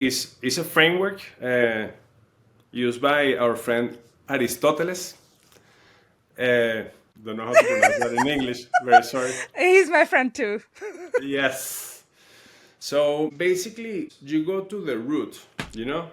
is a framework used by our friend Aristoteles. Don't know how to pronounce that in English. Very sorry. He's my friend too. Yes. So basically, you go to the root, you know?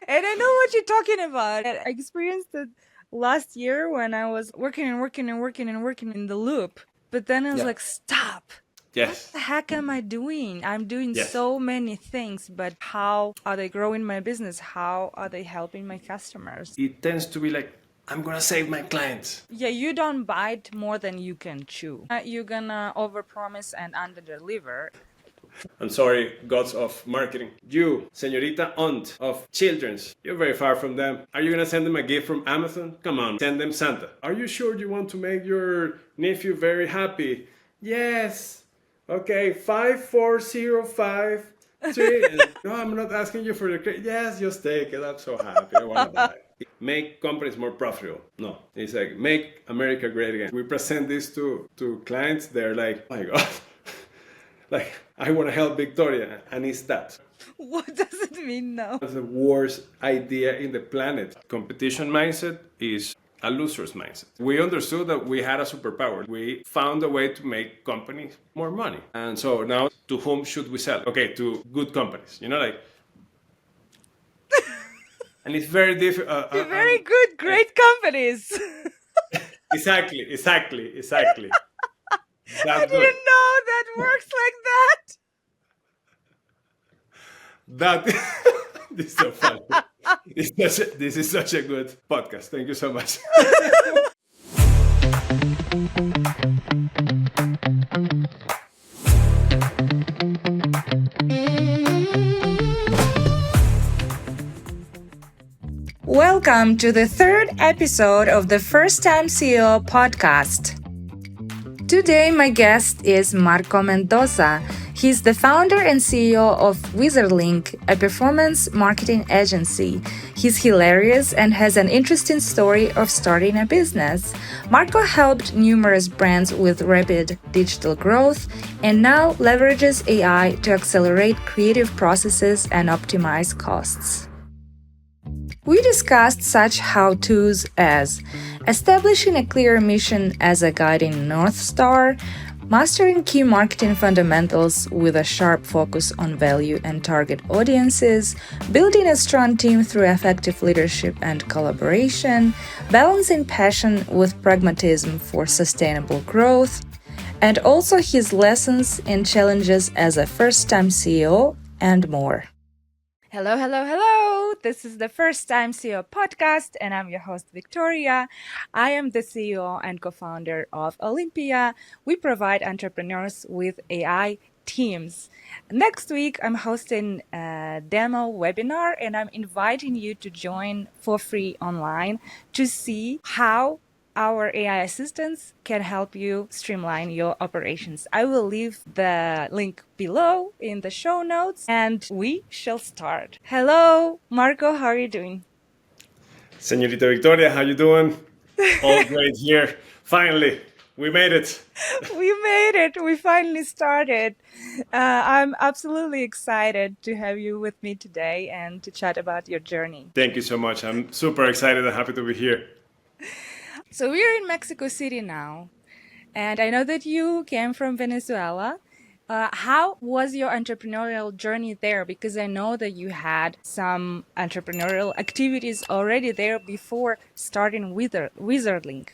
And I know what you're talking about. I experienced it last year when I was working and working and working and working in the loop. But then I was Yeah. like, stop. What Yes. the heck am I doing? I'm doing Yes. so many things, but how are they growing my business? How are they helping my customers? It tends to be like, I'm gonna save my clients. Yeah, you don't bite more than you can chew. You're gonna overpromise and underdeliver. I'm sorry, gods of marketing. You, señorita aunt of children's, you're very far from them. Are you gonna send them a gift from Amazon? Come on, send them Santa. Are you sure you want to make your nephew very happy? Yes. Okay, 5405. No, I'm not asking you for the credit. Yes, just take it. I'm so happy. I want to buy it. Make companies more profitable. No, it's like make America great again. We present this to clients. They're like, oh my God. Like, I want to help Victoria, and it's that. What does it mean now? That's the worst idea in the planet. Competition mindset is a loser's mindset. We understood that we had a superpower. We found a way to make companies more money. And so now, to whom should we sell? Okay, to good companies. You know, like, and it's very difficult. Very good, great companies. Exactly. I That's didn't good. know that works like that. That this is so funny. This is such a good podcast. Thank you so much. Welcome to the third episode of the First Time CEO podcast. Today, my guest is Marco Mendoza. He's the founder and CEO of Wizerlink, a performance marketing agency. He's hilarious and has an interesting story of starting a business. Marco helped numerous brands with rapid digital growth and now leverages AI to accelerate creative processes and optimize costs. We discussed such how-tos as establishing a clear mission as a guiding North Star, mastering key marketing fundamentals with a sharp focus on value and target audiences, building a strong team through effective leadership and collaboration, balancing passion with pragmatism for sustainable growth, and also his lessons and challenges as a first-time CEO and more. Hello. This is the First Time CEO podcast, and I'm your host, Victoria. I am the CEO and co-founder of Olympia. We provide entrepreneurs with AI teams. Next week, I'm hosting a demo webinar, and I'm inviting you to join for free online to see how our AI assistants can help you streamline your operations. I will leave the link below in the show notes and we shall start. Hello, Marco, how are you doing? Señorita Victoria, how you doing? All great here. Finally, we made it. We made it. We finally started. I'm absolutely excited to have you with me today and to chat about your journey. Thank you so much. I'm super excited and happy to be here. So we're in Mexico City now, and I know that you came from Venezuela. How was your entrepreneurial journey there? Because I know that you had some entrepreneurial activities already there before starting Wizerlink.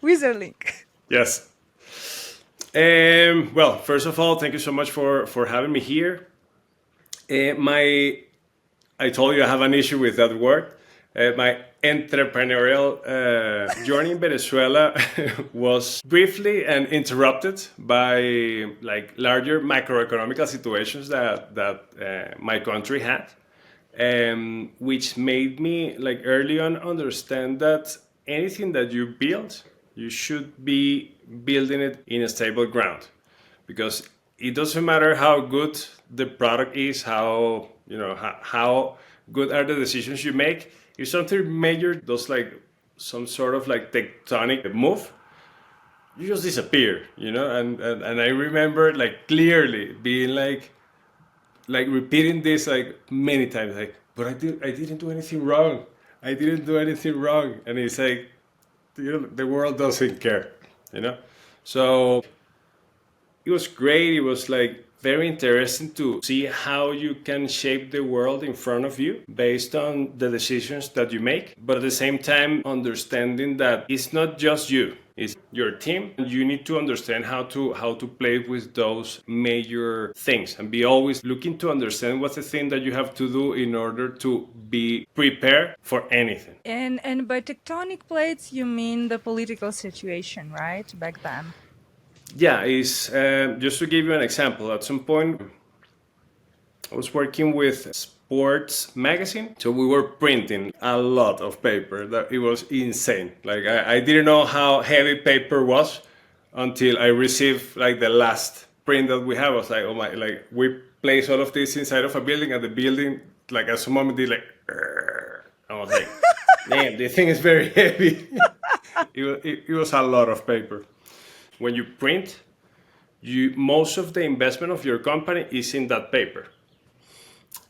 Wizerlink. Yes. Well, first of all, thank you so much for having me here. I told you I have an issue with that word. My entrepreneurial journey in Venezuela was briefly and interrupted by like larger macroeconomic situations that my country had, which made me like early on understand that anything that you build, you should be building it in a stable ground, because it doesn't matter how good the product is, how good are the decisions you make. If something major does like some sort of like tectonic move, you just disappear, and I remember like clearly being like repeating this like many times, like, but I didn't do anything wrong. I didn't do anything wrong. And it's like, the world doesn't care, you know? So it was great. It was like very interesting to see how you can shape the world in front of you based on the decisions that you make, but at the same time understanding that it's not just you, it's your team, and you need to understand how to play with those major things and be always looking to understand what's the thing that you have to do in order to be prepared for anything. And by tectonic plates, you mean the political situation, right? Back then. Yeah, is just to give you an example. At some point, I was working with sports magazine, so we were printing a lot of paper. That it was insane. Like I didn't know how heavy paper was until I received like the last print that we have. I was like, oh my! Like we place all of this inside of a building, and the building, like at some moment, did like. I was like, damn, this thing is very heavy. It was a lot of paper. When you print, most of the investment of your company is in that paper.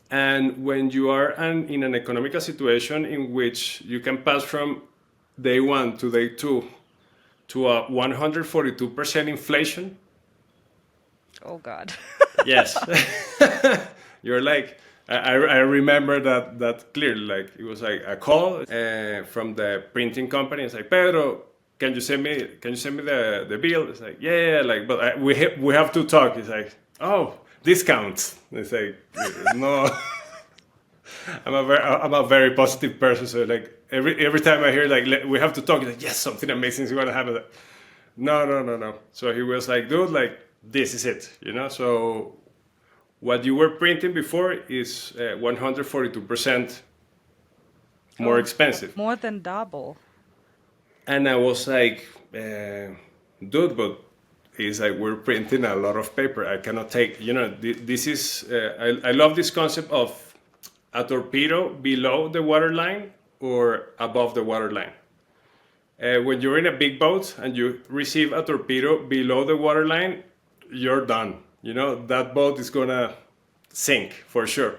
And when you are in an economical situation in which you can pass from day one to day two to a 142% inflation, Oh God. yes, you're like, I remember that clearly. Like it was like a call from the printing company. It's like, Pedro, can you send me the bill? It's like, yeah, like, but we have to talk. It's like, oh, discounts. It's like, no. I'm a very positive person, so like every time I hear like we have to talk, it's like, yes, something amazing is gonna happen. Like, no, no, no, no. So he was like, dude, like this is it. So what you were printing before is 142% more expensive. More than double. And I was like, dude, but it's like we're printing a lot of paper. I cannot take, this is, I love this concept of a torpedo below the waterline or above the waterline. When you're in a big boat and you receive a torpedo below the waterline, you're done. That boat is gonna sink for sure.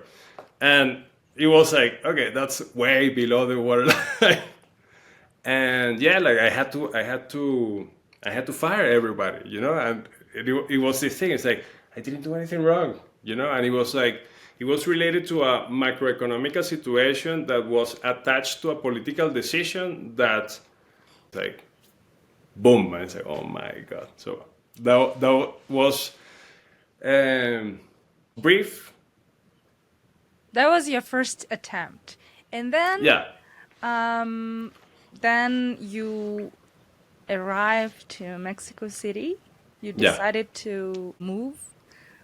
And it was like, okay, that's way below the waterline. And yeah, like I had to fire everybody, and it was this thing. It's like I didn't do anything wrong, and it was like it was related to a macroeconomic situation that was attached to a political decision that, like, boom, and I say, oh my god. So that was brief. That was your first attempt. And then Yeah. then you arrived to Mexico City. You Yeah. decided to move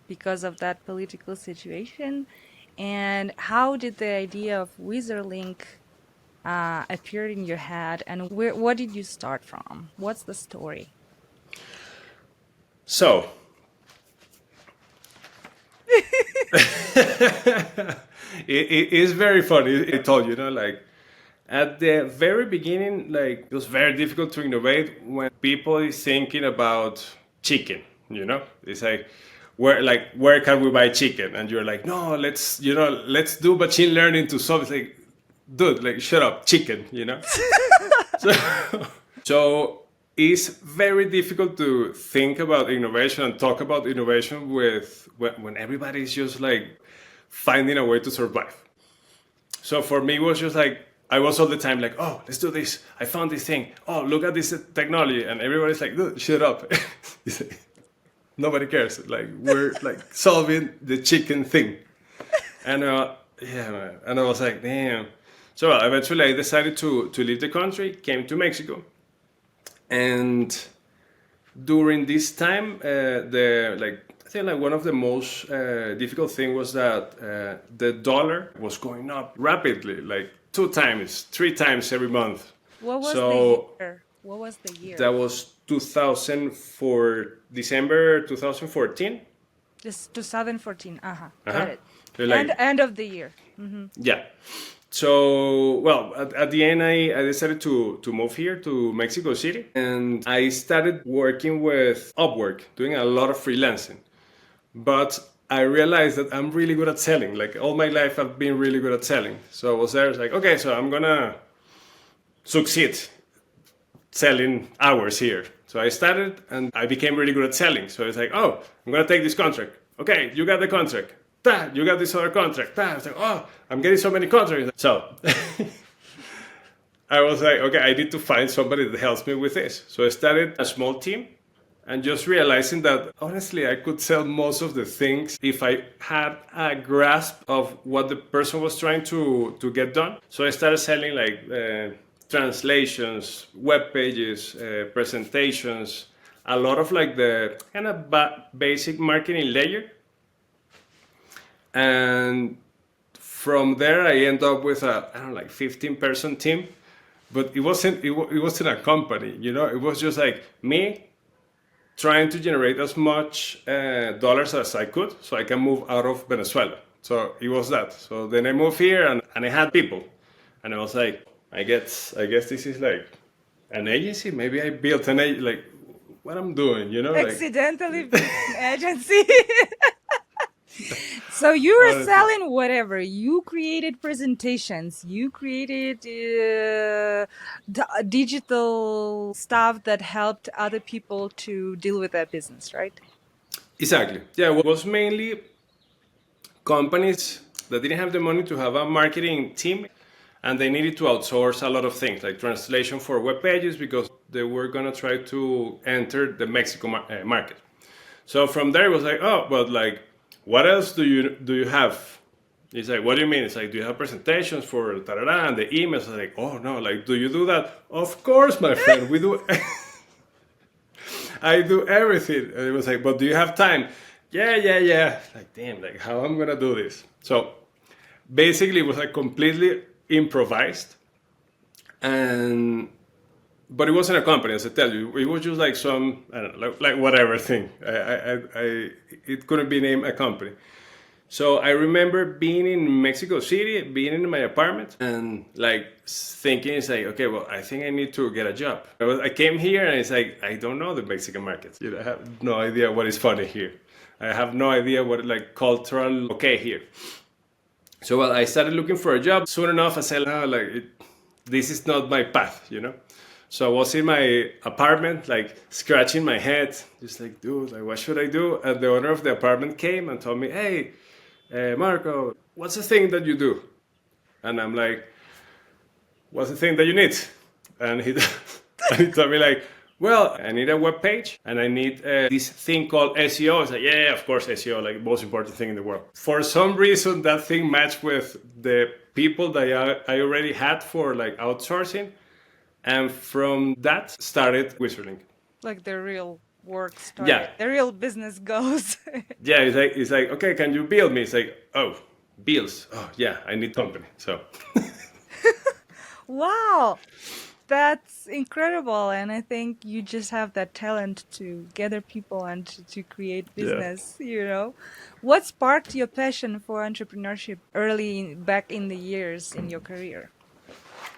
because of that political situation. And how did the idea of Wizerlink appear in your head? And what did you start from? What's the story? So it is very funny. I told you, like at the very beginning, like it was very difficult to innovate when people is thinking about chicken. It's like where can we buy chicken? And you're like, no, let's do machine learning to solve. It's like, dude, like shut up, chicken. So, so it's very difficult to think about innovation and talk about innovation when everybody's just like finding a way to survive. So for me, it was just like I was all the time like, oh, let's do this. I found this thing. Oh, look at this technology, and everybody's like, dude, shut up. Nobody cares. Like we're like solving the chicken thing, and yeah, man. And I was like, damn. So eventually, I decided to leave the country, came to Mexico. And during this time, I think like one of the most difficult thing was that the dollar was going up rapidly, like 2 times, 3 times every month. What was the year? What was the year? That was 2004, December 2014. This 2014. Got it. So like, End of the year. yeah. So, well, at the end, I decided to move here to Mexico City, and I started working with Upwork, doing a lot of freelancing. But I realized that I'm really good at selling. Like all my life, I've been really good at selling. So I was there, it's like, okay, so I'm gonna succeed selling hours here. So I started and I became really good at selling. So it's like, oh, I'm gonna take this contract. Okay, you got the contract. Ta, you got this other contract. Ta. It's like, oh, I'm getting so many contracts. So I was like, okay, I need to find somebody that helps me with this. So I started a small team and just realizing that honestly, I could sell most of the things if I had a grasp of what the person was trying to get done. So I started selling like translations, web pages, presentations, a lot of like the kind of basic marketing layer. And from there, I end up with a, I don't know, like 15-person team. But it wasn't a company, you know. It was just like me trying to generate as much dollars as I could so I can move out of Venezuela. So it was that. So then I moved here and I had people. And I was like, I guess this is like an agency. Maybe I built an agency, like what I'm doing, you know? Accidentally built an agency. So you were Honestly. selling whatever. You created presentations. You created digital stuff that helped other people to deal with their business, right? Exactly. Yeah, it was mainly companies that didn't have the money to have a marketing team and they needed to outsource a lot of things like translation for web pages because they were going to try to enter the Mexico market. So from there it was like, oh, but like, what else do you have? It's like, what do you mean? It's like, do you have presentations for tarara and the emails? I was like, oh no, like, do you do that? Of course, my friend, we do. I do everything. And it was like, but do you have time? Yeah. Like, damn, like how I'm gonna do this? So basically it was like completely improvised. But it wasn't a company, as I tell you. It was just like some, I don't know, like whatever thing. It couldn't be named a company. So I remember being in Mexico City, being in my apartment, and like thinking, it's like, okay, well, I think I need to get a job. I came here, and it's like, I don't know the Mexican market. You know, I have no idea what is funny here. I have no idea what like cultural okay here. So well, I started looking for a job. Soon enough, I said, oh, like this is not my path, you know. So I was in my apartment, like scratching my head, just like, dude, like, what should I do? And the owner of the apartment came and told me, hey, Marco, what's the thing that you do? And I'm like, what's the thing that you need? And he, and he told me like, well, I need a web page and I need this thing called SEO. I was like, yeah, of course, SEO, like most important thing in the world. For some reason, that thing matched with the people that I already had for like outsourcing. And from that started Wizerlink. Like the real work started. Yeah. The real business goes. Yeah, it's like, okay, can you build me? It's like, oh, bills. Oh, yeah, I need company. So. Wow. That's incredible. And I think you just have that talent to gather people and to create business, you know. What sparked your passion for entrepreneurship early back in the years in your career?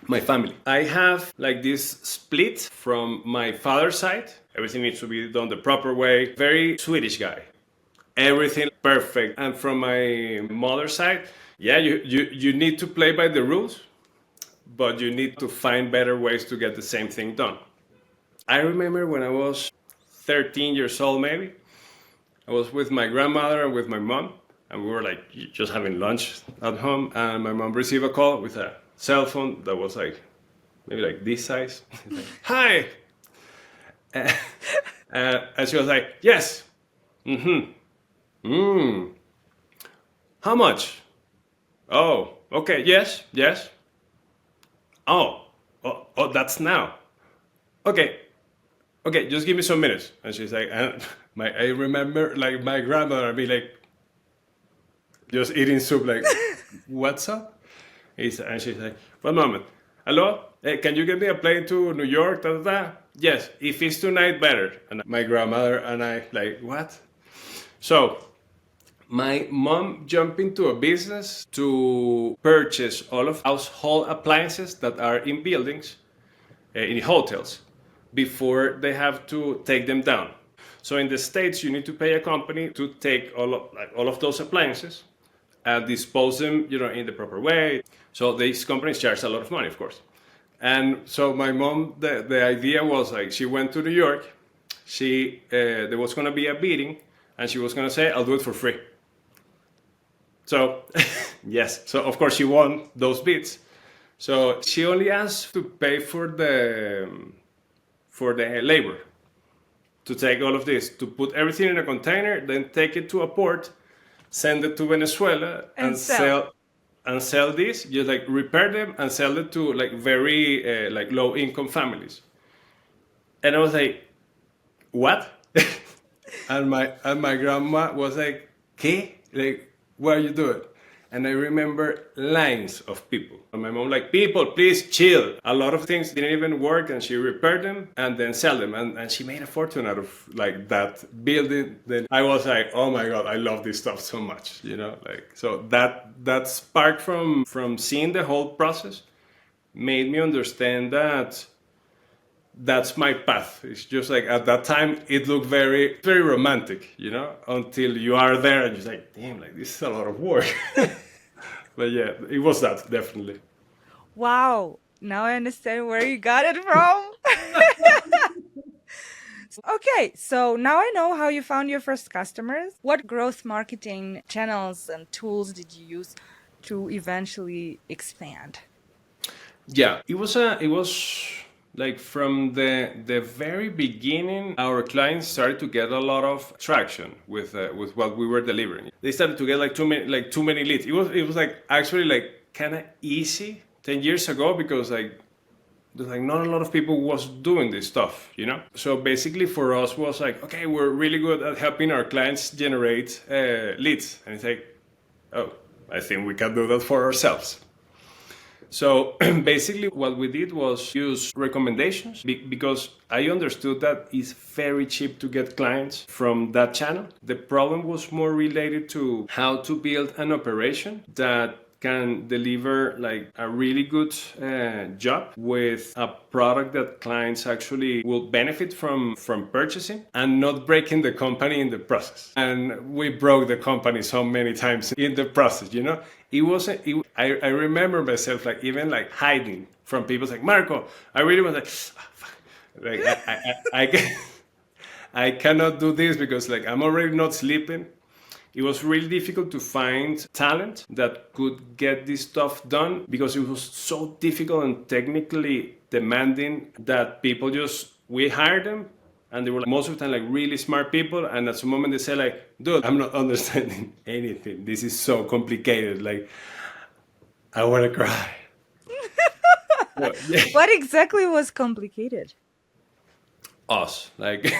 My family. I have like this split from my father's side. Everything needs to be done the proper way. Very Swedish guy. Everything perfect. And from my mother's side, yeah, you need to play by the rules, but you need to find better ways to get the same thing done. I remember when I was 13 years old, maybe, I was with my grandmother and with my mom, and we were like just having lunch at home, and my mom received a call with a cell phone that was like maybe like this size. Like, hi. And she was like, yes. How much? Oh, okay, yes. Oh, that's now. Okay, just give me some minutes. And she's like, I remember like my grandmother be like, just eating soup, like, what's up? And she's like, one moment. Hello? Hey, can you get me a plane to New York? Da, da, da? Yes, if it's tonight, better. And my grandmother and I, like, what? So My mom jumped into a business to purchase all of household appliances that are in buildings, in hotels, before they have to take them down. So in the States, you need to pay a company to take all of those appliances and dispose them, in the proper way. So these companies charge a lot of money, of course. And so my mom, the idea was like, she went to New York. There was going to be a bidding, and she was going to say, "I'll do it for free." So yes, so of course she won those bids. So she only asked to pay for the labor, to take all of this, to put everything in a container, then take it to a port, send it to Venezuela, And sell. and sell this, just like repair them and sell it to like very like low income families. And I was like, what? and my grandma was like, ¿Qué? Like, what are you doing? And I remember lines of people. And my mom like, people, please chill. A lot of things didn't even work, and she repaired them and then sell them. And she made a fortune out of like that building. Then I was like, oh my God, I love this stuff so much, like, so that spark from seeing the whole process made me understand that that's my path. It's just like at that time it looked very, very romantic, until you are there and you're like, damn, like this is a lot of work. But yeah, it was that, definitely. Wow, now I understand where you got it from. Okay, so now I know how you found your first customers. What growth marketing channels and tools did you use to eventually expand? Yeah, it was like from the very beginning, our clients started to get a lot of traction with what we were delivering. They started to get like too many leads. It was like actually like kind of easy 10 years ago, because like there's like not a lot of people was doing this stuff. So basically for us was like, okay, we're really good at helping our clients generate leads, and it's like, oh, I think we can do that for ourselves. So basically what we did was use recommendations, because I understood that it's very cheap to get clients from that channel. The problem was more related to how to build an operation that can deliver like a really good job with a product that clients actually will benefit from purchasing, and not breaking the company in the process. And we broke the company so many times in the process. It wasn't I remember myself like even like hiding from people, like, Marco, I really was like, "Ah, fuck." Like I cannot do this, because like I'm already not sleeping. It was really difficult to find talent that could get this stuff done, because it was so difficult and technically demanding that people we hired them, and they were like, most of the time like really smart people, and at some moment they say like, dude, I'm not understanding anything. This is so complicated. Like, I want to cry. Well, yeah. What exactly was complicated? Us, like,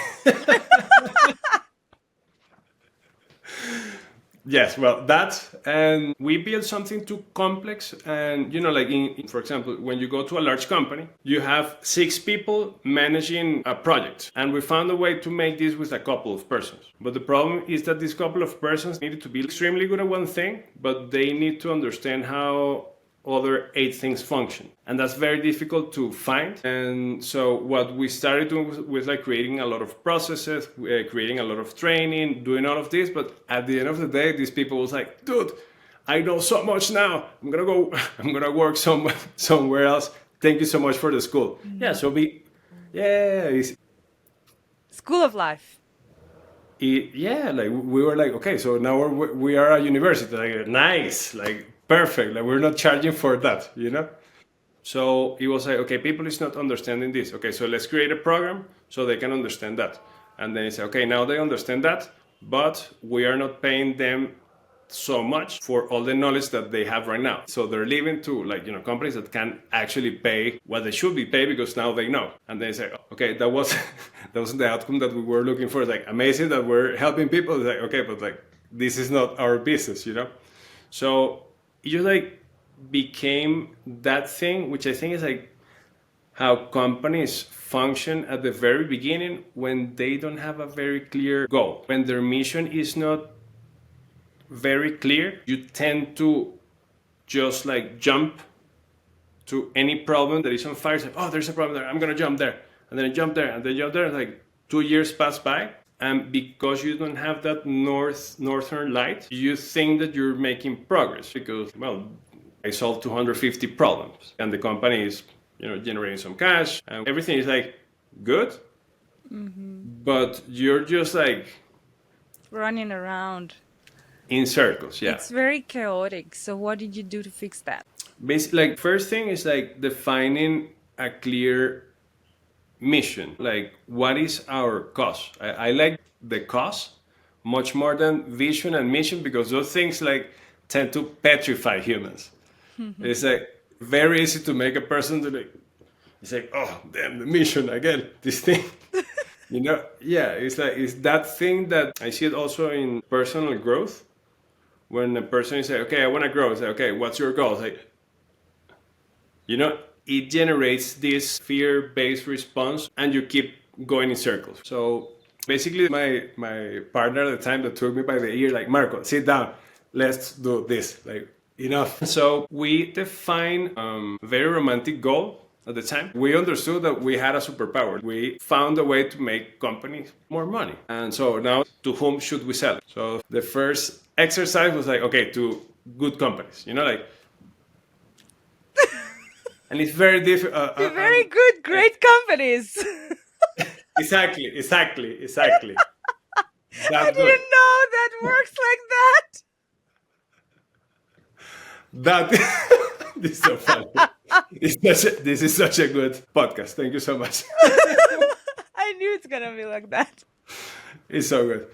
yes, well, that, and we build something too complex. And, like, for example, when you go to a large company, you have 6 people managing a project. And we found a way to make this with a couple of persons. But the problem is that this couple of persons needed to be extremely good at one thing, but they need to understand how other 8 things function, and that's very difficult to find. And so what we started doing was like creating a lot of processes, creating a lot of training, doing all of this. But at the end of the day, these people was like, dude, I know so much now, I'm gonna work somewhere else. Thank you so much for the school. Yeah, so School of life. yeah, like we were like, okay, so now we are a university, like, nice, like, perfect, like we're not charging for that. So it was like, okay, people is not understanding this, okay, so let's create a program so they can understand that. And then it's like, okay, now they understand that, but we are not paying them so much for all the knowledge that they have right now. So they're leaving to like, companies that can actually pay what they should be paid, because now they know. And they say, okay, that wasn't the outcome that we were looking for. It's like amazing that we're helping people. It's like, okay, but like this is not our business. So it just like became that thing, which I think is like how companies function at the very beginning, when they don't have a very clear goal, when their mission is not very clear, you tend to just like jump to any problem that is on fire. It's like, oh, there's a problem there. I'm gonna jump there, and then I jump there, and then jump there. Like 2 years pass by, and because you don't have that northern light, you think that you're making progress because, well, I solved 250 problems, and the company is, generating some cash, and everything is like good. But you're just like Running around. in circles. Yeah. It's very chaotic. So what did you do to fix that? Basically, like first thing is like defining a clear mission. Like, what is our cause? I like the cause much more than vision and mission because those things like tend to petrify humans. It's like very easy to make a person to like, it's like, oh damn, the mission again, this thing. Yeah, it's like it's that thing that I see it also in personal growth. When a person is like, okay, I want to grow, it's like, okay, what's your goal? It's like, it generates this fear-based response and you keep going in circles. So basically my partner at the time that took me by the ear, like, Marco, sit down, let's do this, like, enough. So we define a very romantic goal at the time. We understood that we had a superpower. We found a way to make companies more money. And so now, to whom should we sell it? So the first exercise was like, okay, to good companies, like, and it's very difficult. Very good, great companies. Exactly. I didn't know that works like that. That this is so funny. This is such a good podcast. Thank you so much. I knew it's gonna be like that. It's so good.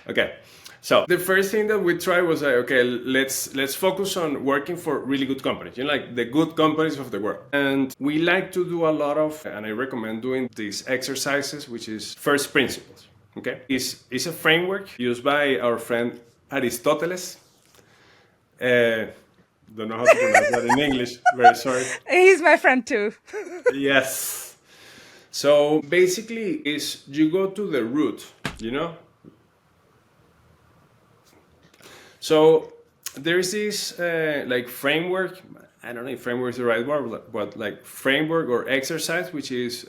Okay. So the first thing that we tried was like, okay, let's focus on working for really good companies, like the good companies of the world. And we like to do a lot of, and I recommend doing these exercises, which is first principles. Okay, it's a framework used by our friend Aristoteles. Don't know how to pronounce that in English. Very sorry. He's my friend too. Yes. So basically, is you go to the root, So there's this like framework. I don't know if framework is the right word, but like framework or exercise, which is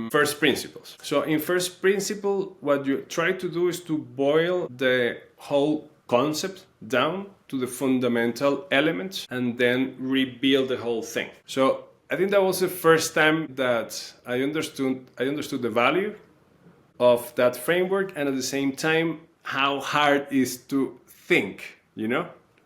first principles. So in first principle, what you try to do is to boil the whole concept down to the fundamental elements and then rebuild the whole thing. So I think that was the first time that I understood the value of that framework, and at the same time how hard it is to think,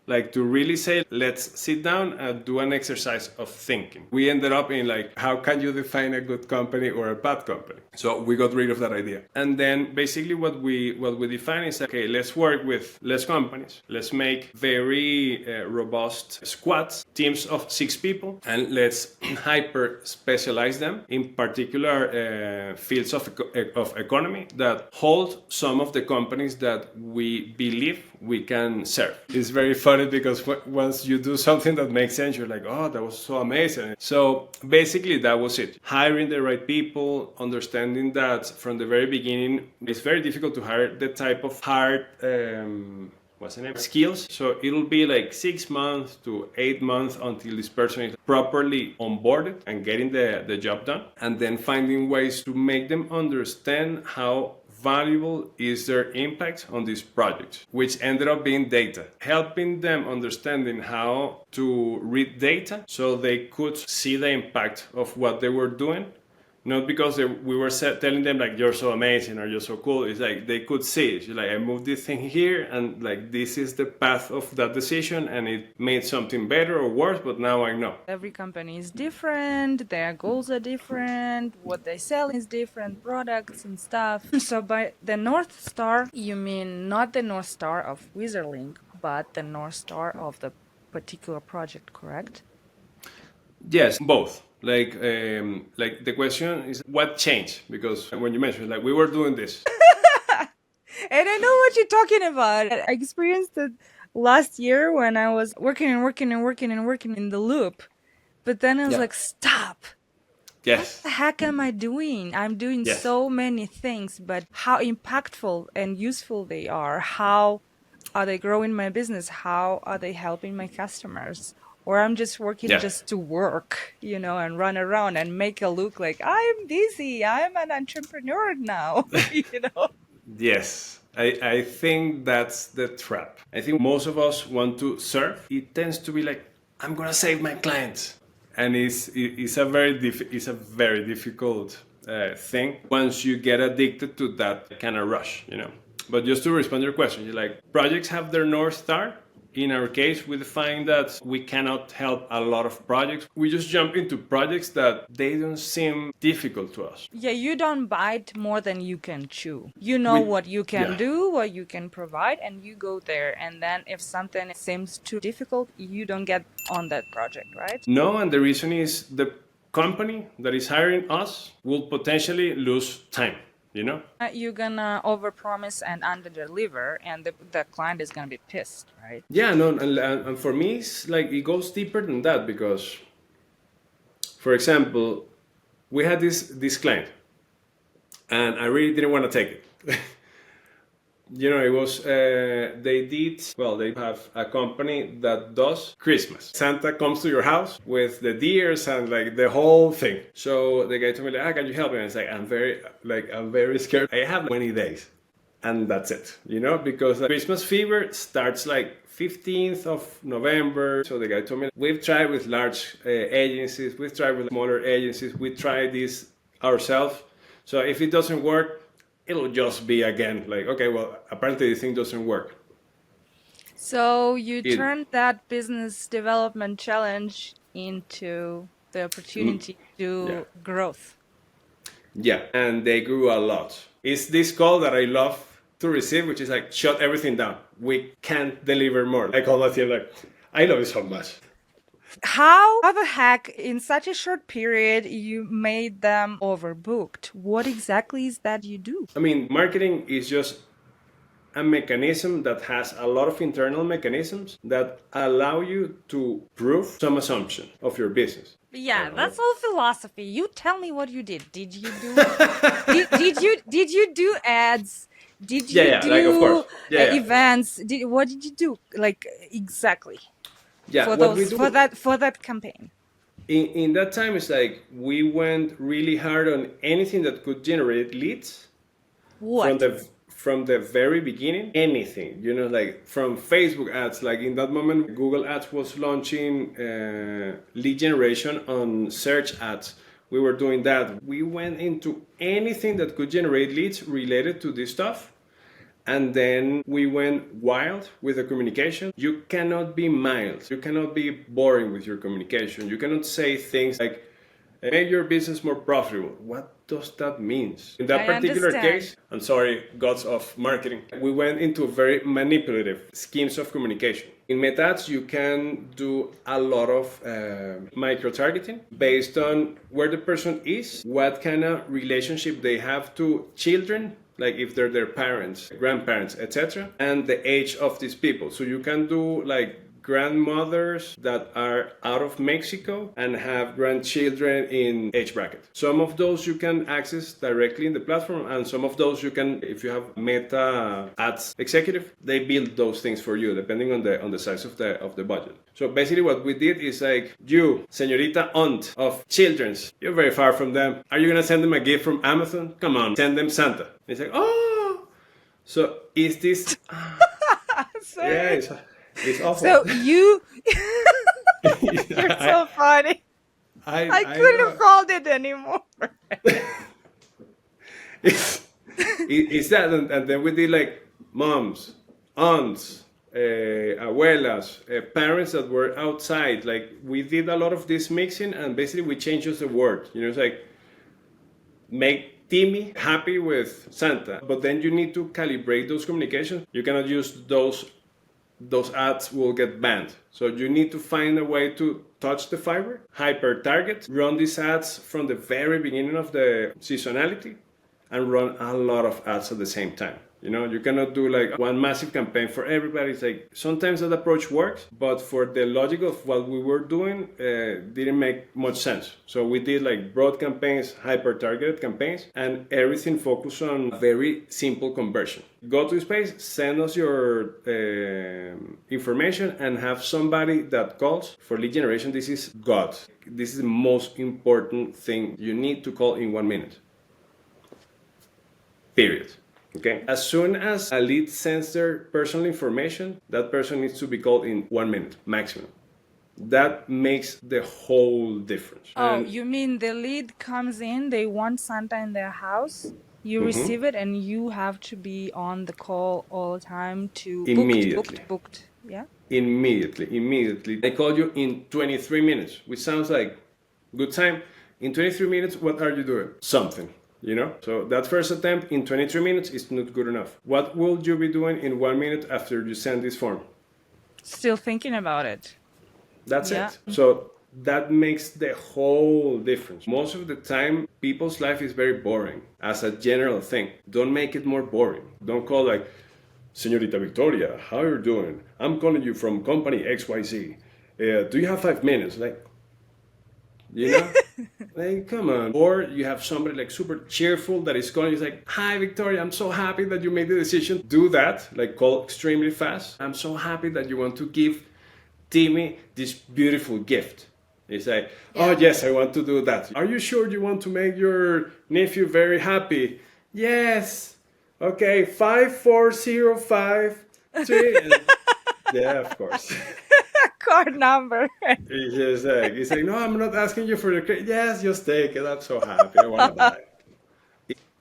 like to really say, let's sit down and do an exercise of thinking. We ended up in like, how can you define a good company or a bad company? So we got rid of that idea. And then basically what we define is, okay, let's work with less companies. Let's make very robust squads, teams of 6 people, and let's hyper specialize them in particular fields of economy that hold some of the companies that we believe we can serve. It's very funny because once you do something that makes sense, you're like, oh, that was so amazing. So basically that was it. Hiring the right people, understanding that from the very beginning, it's very difficult to hire the type of hard skills. So it'll be like 6 months to 8 months until this person is properly onboarded and getting the job done. And then finding ways to make them understand how valuable is their impact on these projects, which ended up being data, helping them understanding how to read data so they could see the impact of what they were doing. Not because we were telling them like, you're so amazing or you're so cool. It's like they could see it. Like, I moved this thing here and like this is the path of that decision and it made something better or worse, but now I know. Every company is different, their goals are different, what they sell is different, products and stuff. So by the North Star, you mean not the North Star of Wizerlink, but the North Star of the particular project, correct? Yes, both. Like the question is what changed? Because when you mentioned like we were doing this. And I know what you're talking about. I experienced it last year when I was working in the loop. But then I was like, stop. Yes. What the heck am I doing? I'm doing so many things, but how impactful and useful they are, how Are they growing my business? How are they helping my customers? Or I'm just working Yeah. just to work, and run around and make it look like I'm busy. I'm an entrepreneur now, Yes, I think that's the trap. I think most of us want to serve. It tends to be like, I'm gonna save my clients, and it's a very difficult thing once you get addicted to that kind of rush. But just to respond to your question, you're like, projects have their North Star. In our case, we define that we cannot help a lot of projects. We just jump into projects that they don't seem difficult to us. Yeah, you don't bite more than you can chew. You know We, what you can yeah. do, what you can provide, and you go there. And then if something seems too difficult, you don't get on that project, right? No, and the reason is the company that is hiring us will potentially lose time. You're gonna overpromise and underdeliver, and the client is gonna be pissed, right? Yeah, no, and for me, it's like it goes deeper than that because, for example, we had this client, and I really didn't want to take it. It was, they have a company that does Christmas. Santa comes to your house with the deers and like the whole thing. So the guy told me, like, can you help me? And it's like, I'm very scared. I have 20 days and that's it, because the Christmas fever starts like 15th of November. So the guy told me, we've tried with large agencies, we've tried with smaller agencies, we tried this ourselves. So if it doesn't work, it'll just be again like, okay, well, apparently this thing doesn't work. So you It, turned that business development challenge into the opportunity yeah, to growth. yeah, and they grew a lot. It's this call that I love to receive, which is like, shut everything down. We can't deliver more. I call my team like, I love it so much. How the heck, in such a short period, you made them overbooked? What exactly is that you do? I mean, marketing is just a mechanism that has a lot of internal mechanisms that allow you to prove some assumption of your business. Yeah, that's all philosophy. You tell me what you did. Did you do did you do ads? Did you Yeah, do like, of course. Yeah. events? What did you do? Like exactly Yeah, for what we those do for that campaign? in that time is like we went really hard on anything that could generate leads What? from the very beginning. Anything, like from Facebook ads. Like in that moment, Google Ads was launching lead generation on search ads. We were doing that. We went into anything that could generate leads related to this stuff. And then we went wild with the communication. You cannot be mild. You cannot be boring with your communication. You cannot say things like, make your business more profitable. What does that mean? In that particular case, I'm sorry, gods of marketing, we went into very manipulative schemes of communication. In Meta Ads, you can do a lot of micro-targeting based on where the person is, what kind of relationship they have to children, like if they're their parents, grandparents, etc., and the age of these people. So you can do like grandmothers that are out of Mexico and have grandchildren in age bracket. Some of those you can access directly in the platform, and some of those you can, if you have Meta Ads executive, they build those things for you depending on the size of the budget. So basically what we did is like, you, señorita aunt of children's, you're very far from them. Are you gonna send them a gift from Amazon? Come on, send them Santa. It's like, oh, so is this? Yeah, it's awful. So you you're so funny. I couldn't hold it anymore. It's that, and then we did like moms, aunts, abuelas, parents that were outside. Like we did a lot of this mixing, and basically we changed just the word. It's like make Timmy happy with Santa, but then you need to calibrate those communications. You cannot use those ads will get banned. So you need to find a way to touch the fiber, hyper target, run these ads from the very beginning of the seasonality, and run a lot of ads at the same time. You know, you cannot do like one massive campaign for everybody. It's like sometimes that approach works, but for the logic of what we were doing, didn't make much sense. So we did like broad campaigns, hyper targeted campaigns, and everything focused on very simple conversion. Go to the space, send us your information, and have somebody that calls. For lead generation, this is God. This is the most important thing. You need to call in 1 minute. Period. Okay. As soon as a lead sends their personal information, that person needs to be called in 1 minute maximum. That makes the whole difference. Oh, you mean the lead comes in, they want Santa in their house, you receive it, and you have to be on the call all the time to Immediately. booked. Yeah? Immediately. I call you in 23 minutes, which sounds like good time. In 23 minutes, what are you doing? Something. You know, so that first attempt in 23 minutes is not good enough. What will you be doing in 1 minute after you send this form? Still thinking about it. That's it. So that makes the whole difference. Most of the time, people's life is very boring as a general thing. Don't make it more boring. Don't call like, Señorita Victoria, how are you doing? I'm calling you from company XYZ. Do you have 5 minutes? Like, you know? Like, come on. Or you have somebody like super cheerful that is calling you like, hi, Victoria, I'm so happy that you made the decision. Do that, like call extremely fast. I'm so happy that you want to give Timmy this beautiful gift. It's like, oh, yes, I want to do that. Are you sure you want to make your nephew very happy? Yes. Okay, 5405 3. Yeah, of course. Card number. He's like, no, I'm not asking you for the credit. Yes, just take it. I'm so happy. I want to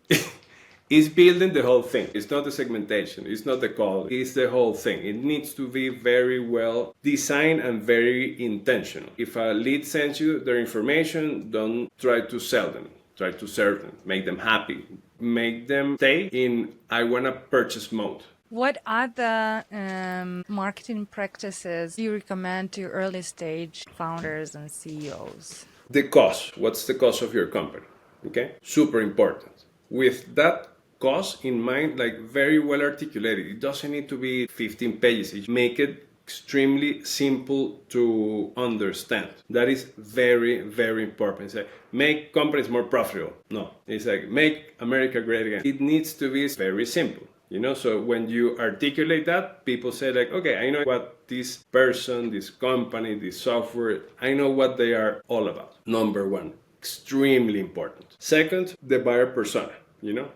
buy. It's building the whole thing. It's not the segmentation. It's not the call. It's the whole thing. It needs to be very well designed and very intentional. If a lead sends you their information, don't try to sell them. Try to serve them. Make them happy. Make them stay in I want to purchase mode. What other marketing practices do you recommend to early stage founders and CEOs? The cost. What's the cost of your company? Okay? Super important. With that cost in mind, like very well articulated. It doesn't need to be 15 pages. Make it extremely simple to understand. That is very, very important. It's like, make companies more profitable. No, it's like, make America great again. It needs to be very simple. You know, so when you articulate that, people say like, okay, I know what this person, this company, this software, I know what they are all about. Number one, extremely important. Second, the buyer persona, you know,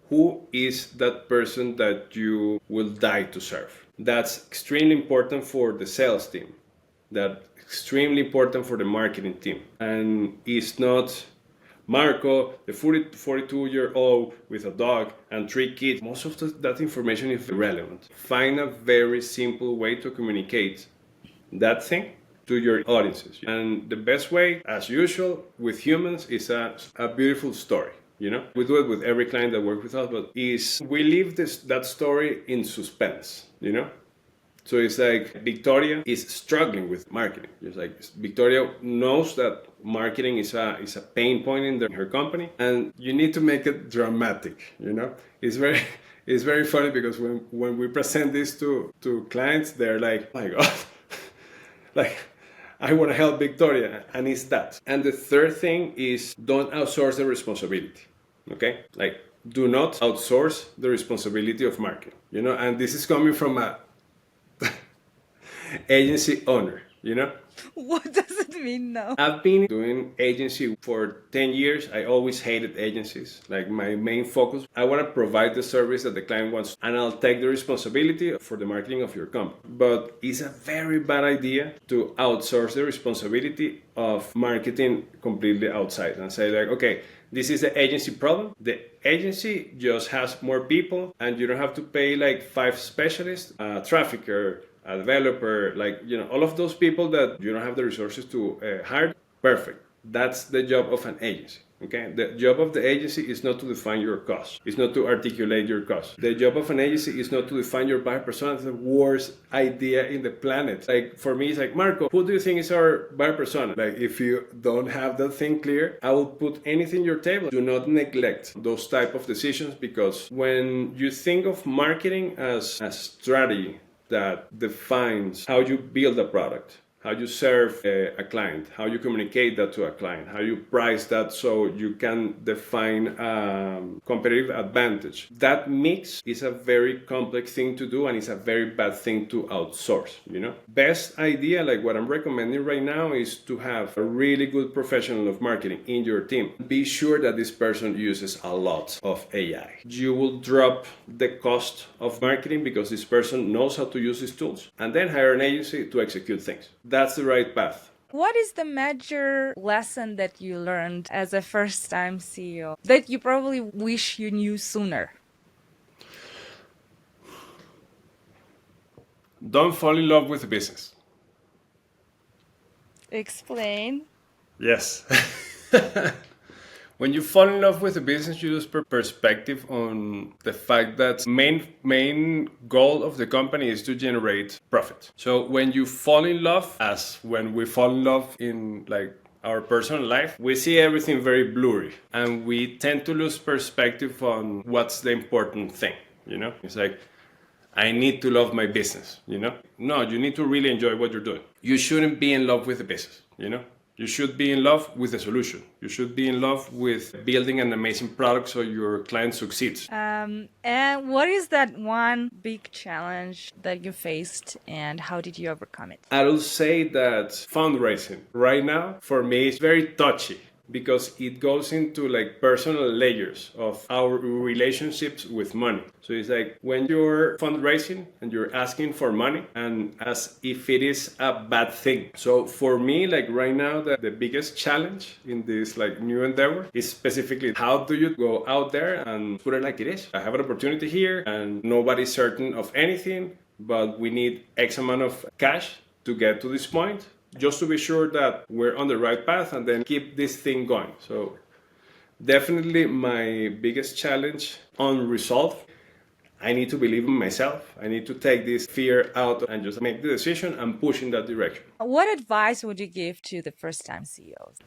who is that person that you will die to serve? That's extremely important for the sales team. That's extremely important for the marketing team. And it's not Marco, the 42-year-old with a dog and 3 kids. Most of that information is irrelevant. Find a very simple way to communicate that thing to your audiences. And the best way, as usual, with humans is a beautiful story. You know, we do it with every client that works with us, but we leave that story in suspense, you know? So it's like Victoria is struggling with marketing. It's like Victoria knows that marketing is a pain point in her company, and you need to make it dramatic. You know, it's very funny because when we present this to clients, they're like, oh my God, like I want to help Victoria, and it's that. And the third thing is don't outsource the responsibility. Okay, like do not outsource the responsibility of marketing. You know, and this is coming from a agency owner, you know? What does it mean now? I've been doing agency for 10 years. I always hated agencies. Like my main focus, I want to provide the service that the client wants, and I'll take the responsibility for the marketing of your company. But it's a very bad idea to outsource the responsibility of marketing completely outside and say like, okay, this is the agency problem. The agency just has more people and you don't have to pay like 5 specialists, a trafficker, a developer, like, you know, all of those people that you don't have the resources to hire. Perfect. That's the job of an agency. Okay, the job of the agency is not to define your cost. It's not to articulate your cost. The job of an agency is not to define your buyer persona. It's the worst idea in the planet. Like for me, it's like, Marco, who do you think is our buyer persona? Like if you don't have that thing clear, I will put anything on your table. Do not neglect those type of decisions, because when you think of marketing as a strategy that defines how you build a product, how you serve a client, how you communicate that to a client, how you price that so you can define competitive advantage. That mix is a very complex thing to do, and it's a very bad thing to outsource, you know? Best idea, like what I'm recommending right now, is to have a really good professional of marketing in your team. Be sure that this person uses a lot of AI. You will drop the cost of marketing because this person knows how to use these tools, and then hire an agency to execute things. That's the right path. What is the major lesson that you learned as a first-time CEO that you probably wish you knew sooner? Don't fall in love with the business. Explain. Yes. When you fall in love with the business, you lose perspective on the fact that main goal of the company is to generate profit. So when you fall in love, as when we fall in love in like our personal life, we see everything very blurry, and we tend to lose perspective on what's the important thing. You know, it's like, I need to love my business, you know? No, you need to really enjoy what you're doing. You shouldn't be in love with the business, you know? You should be in love with the solution. You should be in love with building an amazing product so your client succeeds. And what is that one big challenge that you faced, and how did you overcome it? I will say that fundraising right now for me is very touchy, because it goes into like personal layers of our relationships with money. So it's like when you're fundraising and you're asking for money, and as if it is a bad thing. So for me, like right now, the biggest challenge in this like new endeavor is specifically, how do you go out there and put it like it is? I have an opportunity here and nobody's certain of anything, but we need X amount of cash to get to this point, just to be sure that we're on the right path, and then keep this thing going. So definitely my biggest challenge unresolved. I need to believe in myself. I need to take this fear out and just make the decision and push in that direction. What advice would you give to the first-time CEOs?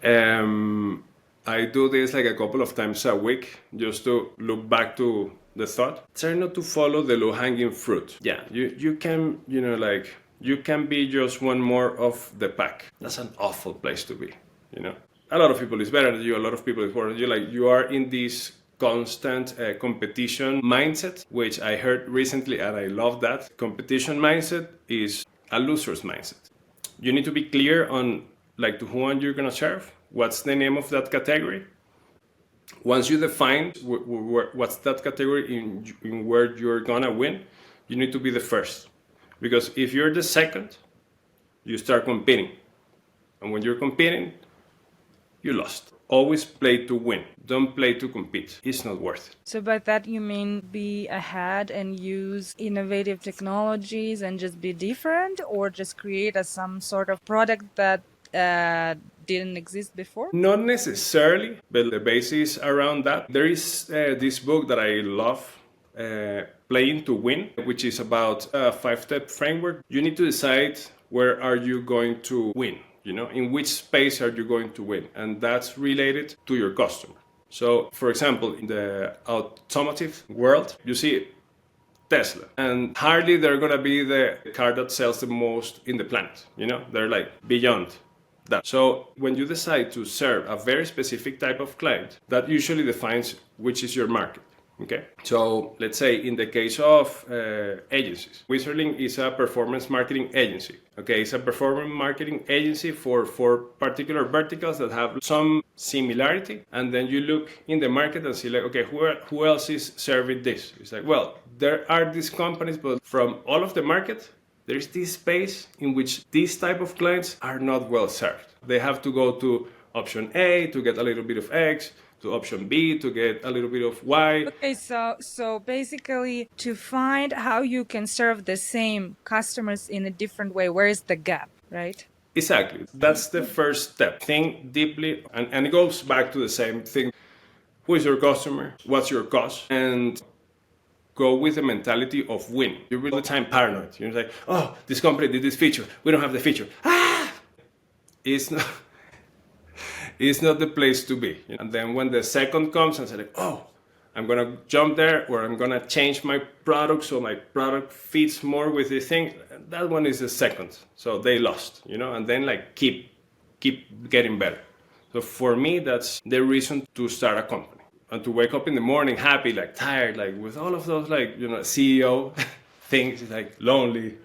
I do this like a couple of times a week just to look back to the thought. Try not to follow the low-hanging fruit. Yeah, you can, you know, like, you can be just one more of the pack. That's an awful place to be, you know? A lot of people is better than you, a lot of people is worse than you. Like, you are in this constant competition mindset, which I heard recently, and I love that. Competition mindset is a loser's mindset. You need to be clear on like to whom you're gonna serve, what's the name of that category. Once you define what's that category in where you're gonna win, you need to be the first. Because if you're the second, you start competing. And when you're competing, you lost. Always play to win. Don't play to compete. It's not worth it. So by that you mean be ahead and use innovative technologies and just be different, or just create some sort of product that didn't exist before? Not necessarily, but the basis around that. There is this book that I love, Playing to Win, which is about a 5-step framework. You need to decide where are you going to win, you know, in which space are you going to win, and that's related to your customer. So, for example, in the automotive world, you see Tesla, and hardly they're gonna be the car that sells the most in the planet, you know, they're like beyond that. So when you decide to serve a very specific type of client, that usually defines which is your market. Okay, so let's say in the case of agencies, Wizerlink is a performance marketing agency. Okay, it's a performance marketing agency for particular verticals that have some similarity, and then you look in the market and see like, okay, who else is serving this? It's like, well, there are these companies, but from all of the market, there's this space in which these type of clients are not well served. They have to go to option A to get a little bit of X, to option B to get a little bit of Y. Okay, so basically to find how you can serve the same customers in a different way, where is the gap, right? Exactly. That's the first step. Think deeply, and it goes back to the same thing. Who is your customer? What's your cost? And go with the mentality of winning. You're all the time paranoid. You're like, oh, this company did this feature. We don't have the feature. Ah! It's not, it's not the place to be. And then when the second comes and say, like, oh, I'm gonna jump there, or I'm gonna change my product so my product fits more with the thing. That one is the second. So they lost, and then like keep getting better. So for me, that's the reason to start a company and to wake up in the morning happy, like tired, like with all of those like CEO things, like lonely,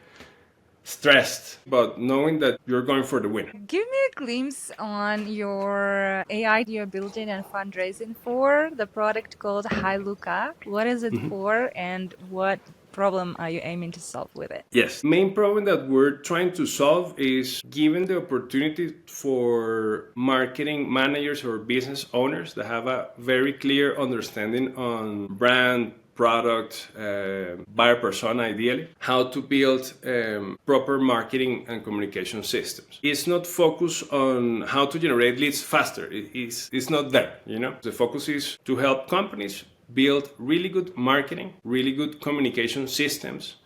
stressed, but knowing that you're going for the win. Give me a glimpse on your AI you're building and fundraising for the product called HiLuca. What is it for, and what problem are you aiming to solve with it? Yes. Main problem that we're trying to solve is giving the opportunity for marketing managers or business owners that have a very clear understanding on brand, product, buyer persona ideally, how to build proper marketing and communication systems. It's not focused on how to generate leads faster. It's not there, The focus is to help companies build really good marketing, really good communication systems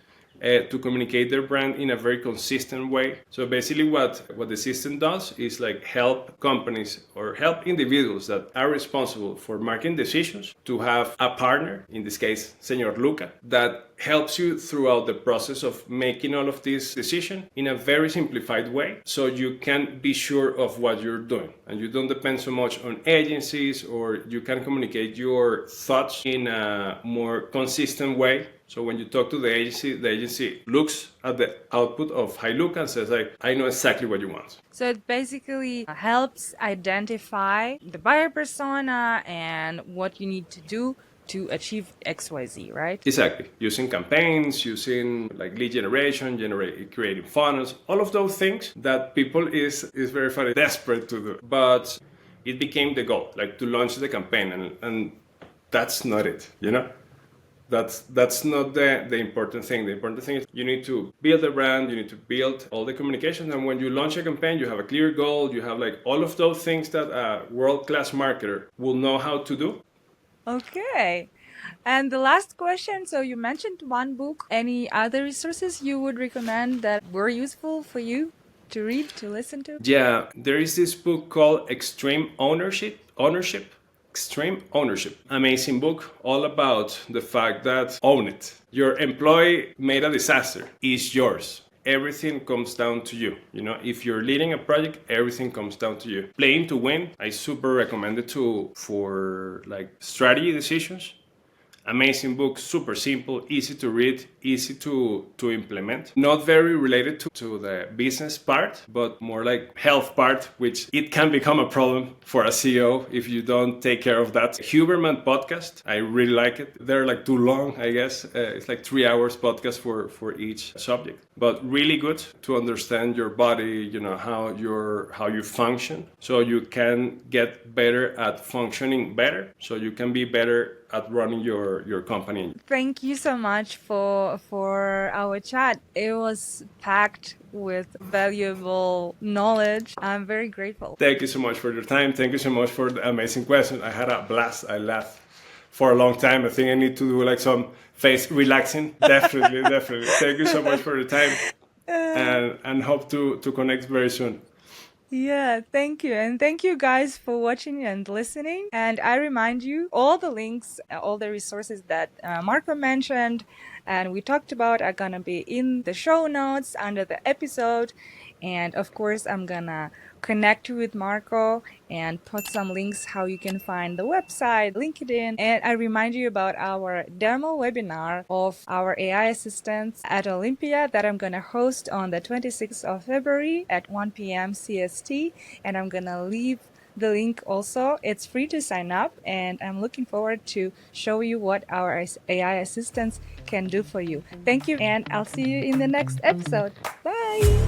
to communicate their brand in a very consistent way. So basically what the system does is like help companies or help individuals that are responsible for marketing decisions to have a partner, in this case, Señor Luca, that helps you throughout the process of making all of these decisions in a very simplified way so you can be sure of what you're doing and you don't depend so much on agencies, or you can communicate your thoughts in a more consistent way. So when you talk to the agency looks at the output of HiLuca and says, like, I know exactly what you want. So it basically helps identify the buyer persona and what you need to do to achieve XYZ, right? Exactly. Using campaigns, using like lead generation, creating funnels, all of those things that people is very funny, desperate to do. But it became the goal, like to launch the campaign, and that's not it, That's not the important thing. The important thing is you need to build a brand, you need to build all the communication, and when you launch a campaign, you have a clear goal, you have like all of those things that a world-class marketer will know how to do. Okay. And the last question, so you mentioned one book. Any other resources you would recommend that were useful for you to read, to listen to? Yeah, there is this book called Extreme Ownership. Extreme Ownership. Amazing book, all about the fact that own it. Your employee made a disaster. It's yours. Everything comes down to you. If you're leading a project, everything comes down to you. Playing to win, I super recommend it for like strategy decisions. Amazing book, super simple, easy to read, easy to implement. Not very related to the business part, but more like health part, which it can become a problem for a CEO if you don't take care of that. Huberman podcast, I really like it. They're like too long, I guess. It's like 3 hours podcast for each subject, but really good to understand your body, how you function, so you can get better at functioning better, so you can be better at running your company. Thank you so much for our chat. It was packed with valuable knowledge. I'm very grateful. Thank you so much for your time. Thank you so much for the amazing question. I had a blast. I laughed for a long time. I think I need to do like some face relaxing. Definitely. Thank you so much for your time, and hope to connect very soon. Yeah, thank you. And thank you guys for watching and listening. And I remind you, all the links, all the resources that Marco mentioned and we talked about are going to be in the show notes under the episode. And of course, I'm going to connect you with Marco and put some links how you can find the website, LinkedIn. And I remind you about our demo webinar of our AI assistants at Olympia that I'm going to host on the 26th of February at 1 p.m. CST. And I'm going to leave the link also. It's free to sign up, and I'm looking forward to show you what our AI assistants can do for you. Thank you, and I'll see you in the next episode. Bye!